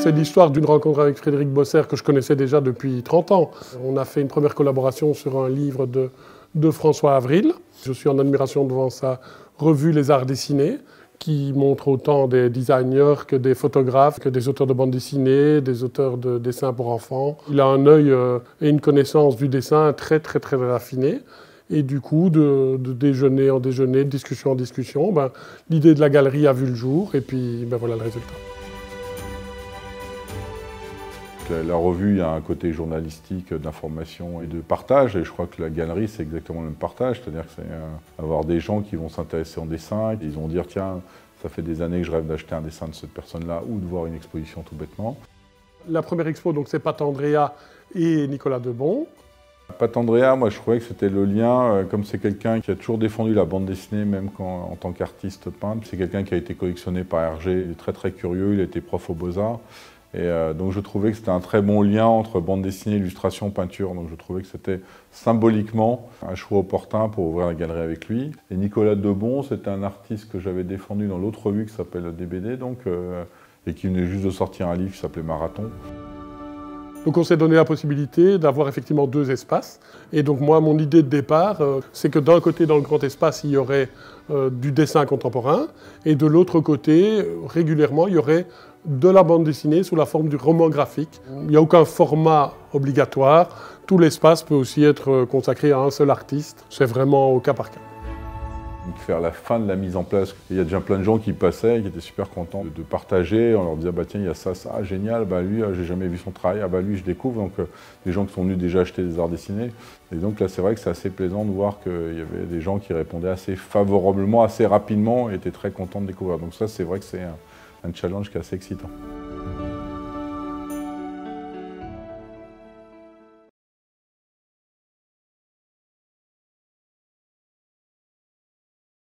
C'est l'histoire d'une rencontre avec Frédéric Bosser que je connaissais déjà depuis 30 ans. On a fait une première collaboration sur un livre de François Avril. Je suis en admiration devant sa revue Les Arts dessinés, qui montre autant des designers que des photographes, que des auteurs de bande dessinée, des auteurs de dessins pour enfants. Il a un œil et une connaissance du dessin très raffinée. Et du coup, de déjeuner en déjeuner, de discussion en discussion, l'idée de la galerie a vu le jour et puis voilà le résultat. La revue, il y a un côté journalistique d'information et de partage, et je crois que la galerie, c'est exactement le même partage, c'est-à-dire que c'est avoir des gens qui vont s'intéresser en dessin, et ils vont dire tiens, ça fait des années que je rêve d'acheter un dessin de cette personne-là, ou de voir une exposition tout bêtement. La première expo, donc c'est Pat Andrea et Nicolas Debon. Pat Andrea, moi je trouvais que c'était le lien, comme c'est quelqu'un qui a toujours défendu la bande dessinée, même en tant qu'artiste peintre. C'est quelqu'un qui a été collectionné par Hergé, il est très curieux, il a été prof aux Beaux-Arts. Et donc je trouvais que c'était un très bon lien entre bande dessinée, illustration, peinture. Donc je trouvais que c'était symboliquement un choix opportun pour ouvrir la galerie avec lui. Et Nicolas Debon, c'était un artiste que j'avais défendu dans l'autre revue qui s'appelle DBD, et qui venait juste de sortir un livre qui s'appelait Marathon. Donc on s'est donné la possibilité d'avoir effectivement deux espaces. Et donc moi, mon idée de départ, c'est que d'un côté, dans le grand espace, il y aurait du dessin contemporain, et de l'autre côté, régulièrement, il y aurait de la bande dessinée sous la forme du roman graphique. Il n'y a aucun format obligatoire. Tout l'espace peut aussi être consacré à un seul artiste. C'est vraiment au cas par cas. Faire la fin de la mise en place. Il y a déjà plein de gens qui passaient, qui étaient super contents de partager. On leur disait tiens, il y a ça, génial, lui, j'ai jamais vu son travail, lui, je découvre. Donc des gens qui sont venus déjà acheter des arts dessinés. Et donc là, c'est vrai que c'est assez plaisant de voir qu'il y avait des gens qui répondaient assez favorablement, assez rapidement, et étaient très contents de découvrir. Donc ça, c'est vrai que c'est un challenge qui est assez excitant.